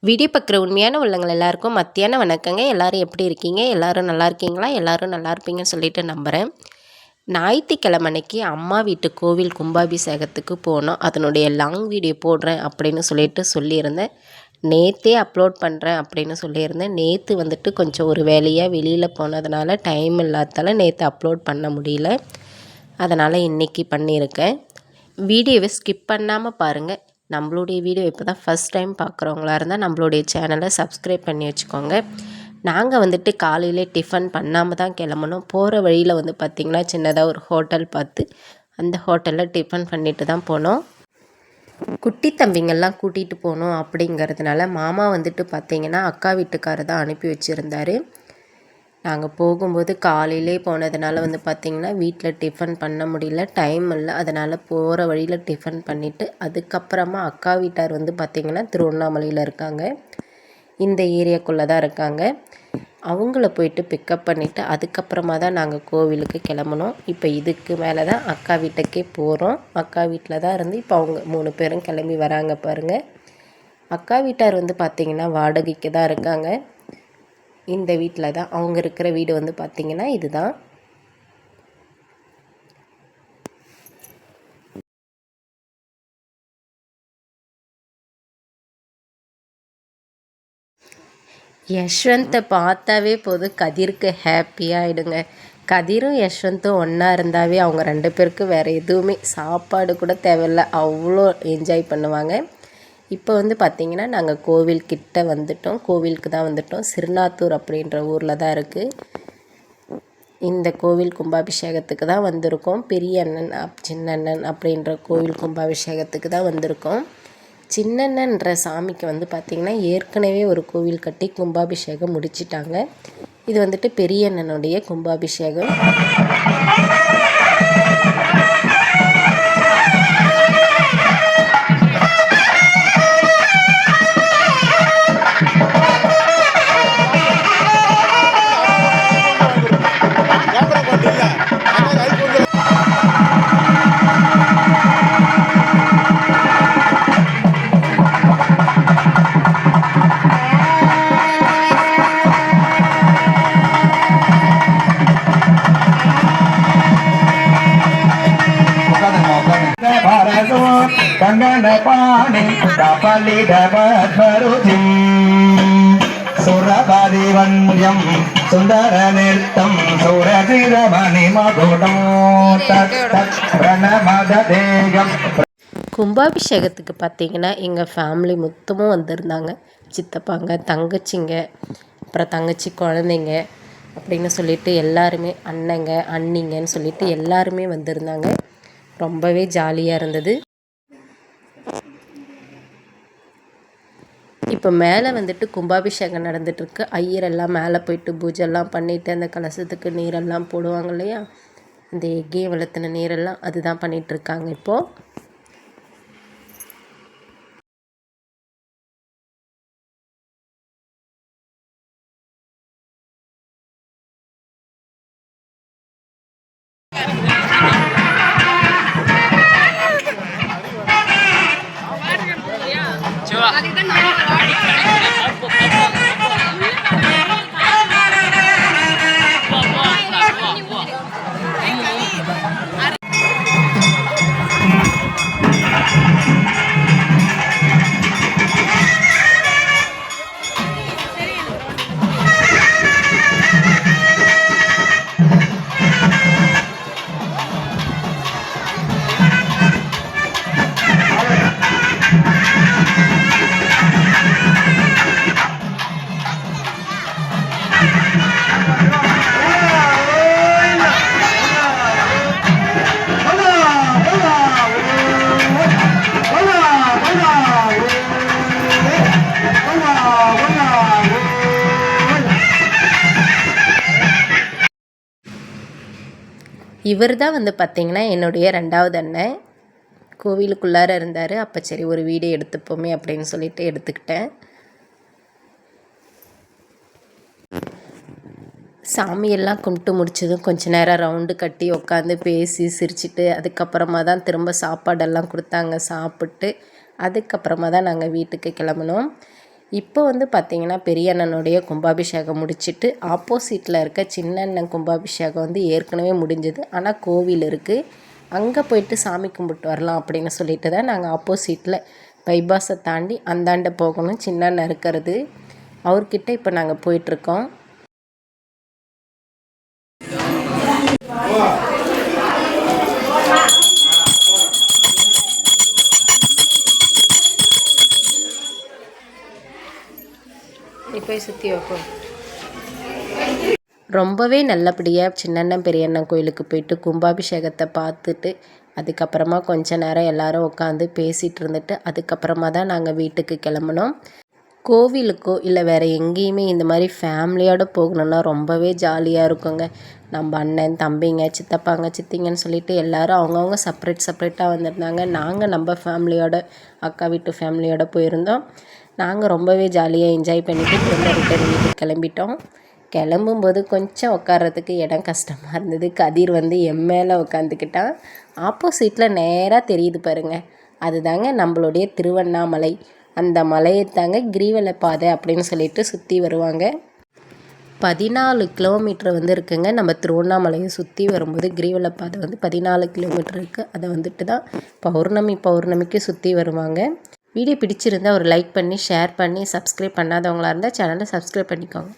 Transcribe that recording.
Video பார்க்குற உண்மையான உள்ளங்கள் எல்லாருக்கும் மத்தியான வணக்கங்க. எல்லோரும் எப்படி இருக்கீங்க? எல்லோரும் நல்லா இருக்கீங்களா? எல்லோரும் நல்லா இருப்பீங்கன்னு சொல்லிட்டு நம்புகிறேன். ஞாயிற்றுக்கிழமை அன்னைக்கு அம்மா வீட்டு கோவில் கும்பாபிஷேகத்துக்கு போனோம். அதனுடைய லாங் வீடியோ போடுறேன் அப்படின்னு சொல்லியிருந்தேன். நேற்றே அப்லோட் பண்ணுறேன் அப்படின்னு சொல்லியிருந்தேன். நேற்று வந்துட்டு கொஞ்சம் ஒரு வேலையாக வெளியில் போனதுனால டைம் இல்லாதால நேற்று அப்லோட் பண்ண முடியல. அதனால் இன்றைக்கி பண்ணியிருக்கேன். வீடியோவை ஸ்கிப் பண்ணாமல் பாருங்கள். நம்மளுடைய வீடியோ இப்போ தான் ஃபஸ்ட் டைம் பார்க்குறவங்களா இருந்தால் நம்மளுடைய சேனலை சப்ஸ்கிரைப் பண்ணி வச்சுக்கோங்க. நாங்கள் வந்துட்டு காலையிலே டிஃபன் பண்ணாமல் தான் கிளம்பணும். போகிற வழியில் வந்து பார்த்திங்கன்னா சின்னதாக ஒரு ஹோட்டல் பார்த்து அந்த ஹோட்டலில் டிஃபன் பண்ணிட்டு தான் போனோம். குட்டி தம்பிங்கள்லாம் கூட்டிகிட்டு போகணும் அப்படிங்கிறதுனால மாமா வந்துட்டு பார்த்திங்கன்னா அக்கா வீட்டுக்காரர் தான் அனுப்பி வச்சுருந்தார். நாங்கள் போகும்போது காலையிலே போனதுனால வந்து பார்த்திங்கன்னா வீட்டில் டிஃபன் பண்ண முடியல, டைம் இல்லை. அதனால் போகிற வழியில் டிஃபன் பண்ணிவிட்டு அதுக்கப்புறமா அக்கா வீட்டார் வந்து பார்த்திங்கன்னா திருவண்ணாமலையில் இருக்காங்க. இந்த ஏரியாக்குள்ளே தான் இருக்காங்க. அவங்கள போயிட்டு பிக்கப் பண்ணிவிட்டு அதுக்கப்புறமா தான் நாங்கள் கோவிலுக்கு கிளம்புனோம். இப்போ இதுக்கு மேலே தான் அக்கா வீட்டுக்கே போகிறோம். அக்கா வீட்டில் தான் இருந்து இப்போ அவங்க 3 பேரும் கிளம்பி வராங்க பாருங்கள். அக்கா வீட்டார் வந்து பார்த்திங்கன்னா வாடகைக்கு தான் இருக்காங்க. இந்த வீட்டில் தான் அவங்க இருக்கிற வீடு வந்து பார்த்திங்கன்னா இதுதான். யஷ்வந்தை பார்த்தாவே போதும் கதிருக்கு ஹாப்பியாகிடுங்க. கதிரும் யஷ்வந்தும் ஒன்றா இருந்தாவே அவங்க 2 பேருக்கு வேறு எதுவுமே சாப்பாடு கூட தேவையில்லை, அவ்வளோ என்ஜாய் பண்ணுவாங்க. இப்போ வந்து பார்த்திங்கன்னா நாங்கள் கோவில்கிட்ட வந்துட்டோம். கோவிலுக்கு தான் வந்துட்டோம். சிறுநாத்தூர் அப்படின்ற ஊரில் தான் இருக்குது. இந்த கோவில் கும்பாபிஷேகத்துக்கு தான் வந்திருக்கோம். பெரிய அண்ணன் சின்னண்ணன் அப்படின்ற கோவில் கும்பாபிஷேகத்துக்கு தான் வந்திருக்கோம். சின்னண்ணன்ற சாமிக்கு வந்து பார்த்திங்கன்னா ஏற்கனவே ஒரு கோவில் கட்டி கும்பாபிஷேகம் முடிச்சிட்டாங்க. இது வந்துட்டு பெரிய அண்ணனுடைய கும்பாபிஷேகம். கங்கணபாணி கபலிடபருதி சுரபதிவன்யம் சுந்தர நிறுத்தம் சுரதிரமணி மகுடம் பிரணமதேகம். கும்பாபிஷேகத்துக்கு பார்த்திங்கன்னா எங்கள் ஃபேமிலி மொத்தமும் வந்திருந்தாங்க. சித்தப்பாங்க, தங்கச்சிங்க, அப்புறம் தங்கச்சி குழந்தைங்க அப்படின்னு சொல்லிட்டு எல்லாருமே, அண்ணங்க அண்ணிங்கன்னு சொல்லிட்டு எல்லாருமே வந்திருந்தாங்க. ரொம்பவே ஜாலியாக இருந்தது. இப்போ மேலே வந்துட்டு கும்பாபிஷேகம் நடந்துகிட்ருக்கு. ஐயரெல்லாம் மேலே போயிட்டு பூஜைலாம் பண்ணிவிட்டு அந்த கலசத்துக்கு நீரெல்லாம் போடுவாங்க இல்லையா, அந்த எக்கையை வளர்த்தின நீரெல்லாம் அதுதான் பண்ணிகிட்ருக்காங்க இப்போது. இவர் தான் வந்து பார்த்திங்கன்னா என்னுடைய 2வது அண்ணன். கோவிலுக்குள்ளார இருந்தார். அப்போ சரி ஒரு வீடியோ எடுத்துப்போமே அப்படின்னு சொல்லிட்டு எடுத்துக்கிட்டேன். சாமியெல்லாம் கும்பிட்டு முடிச்சதும் கொஞ்ச நேரம் ரவுண்டு கட்டி உட்காந்து பேசி சிரிச்சிட்டு அதுக்கப்புறமா தான் திரும்ப சாப்பாடெல்லாம் கொடுத்தாங்க. சாப்பிட்டு அதுக்கப்புறமா தான் நாங்கள் வீட்டுக்கு கிளம்புனோம். இப்போ வந்து பார்த்திங்கன்னா பெரிய அண்ணனுடைய கும்பாபிஷேகம் முடிச்சுட்டு ஆப்போசிட்டில் இருக்க சின்ன அண்ணன் கும்பாபிஷேகம் வந்து ஏற்கனவே முடிஞ்சது. ஆனால் கோவில் இருக்குது, அங்கே போயிட்டு சாமி கும்பிட்டு வரலாம் அப்படின்னு சொல்லிட்டு தான் நாங்கள் ஆப்போசிட்டில் பைபாஸை தாண்டி அந்தாண்ட போகணும். சின்ன அண்ணன் இருக்கிறது அவர்கிட்ட இப்போ நாங்கள் போயிட்டுருக்கோம். நீ போய் சுற்றி வைப்போம். ரொம்பவே நல்லபடியாக சின்னண்ணன் பெரியண்ணன் கோயிலுக்கு போயிட்டு கும்பாபிஷேகத்தை பார்த்துட்டு அதுக்கப்புறமா கொஞ்ச நேரம் எல்லோரும் உட்காந்து பேசிகிட்டு இருந்துட்டு அதுக்கப்புறமா தான் நாங்கள் வீட்டுக்கு கிளம்புனோம். கோவிலுக்கோ இல்லை வேறு எங்கேயுமே இந்த மாதிரி ஃபேமிலியோடு போகணுன்னா ரொம்பவே ஜாலியாக இருக்குங்க. நம்ம அண்ணன் தம்பிங்க சித்தப்பாங்க சித்திங்கன்னு சொல்லிட்டு எல்லோரும் அவங்கவுங்க செப்பரேட்டாக வந்திருந்தாங்க. நாங்கள் நம்ம ஃபேமிலியோட அக்கா வீட்டு ஃபேமிலியோடு போயிருந்தோம். நாங்கள் ரொம்பவே ஜாலியாக என்ஜாய் பண்ணிவிட்டு திரும்ப ரிட்டர்ன் வீட்டுக்கு கிளம்பிட்டோம். கிளம்பும்போது கொஞ்சம் உட்கார்றதுக்கு இடம் கஷ்டமாக இருந்தது. கதிர் வந்து என் மேலே உட்காந்துக்கிட்டான். ஆப்போசிட்டில் நேராக தெரியுது பாருங்கள், அதுதாங்க நம்மளுடைய திருவண்ணாமலை. அந்த மலையை தாங்க கிரிவல பாதை அப்படின்னு சொல்லிட்டு சுற்றி வருவாங்க. 14 கிலோமீட்டர் வந்து இருக்குங்க. நம்ம திருவண்ணாமலையை சுற்றி வரும்போது கிரிவல பாதை வந்து 14 கிலோமீட்டர் இருக்குது. அதை வந்துட்டு தான் பௌர்ணமிக்கு சுற்றி வருவாங்க. வீடியோ பிடிச்சிருந்தால் ஒரு லைக் பண்ணி ஷேர் பண்ணி சப்ஸ்கிரைப் பண்ணாதவங்களாக இருந்தால் சேனலை சப்ஸ்கிரைப் பண்ணிக்கோங்க.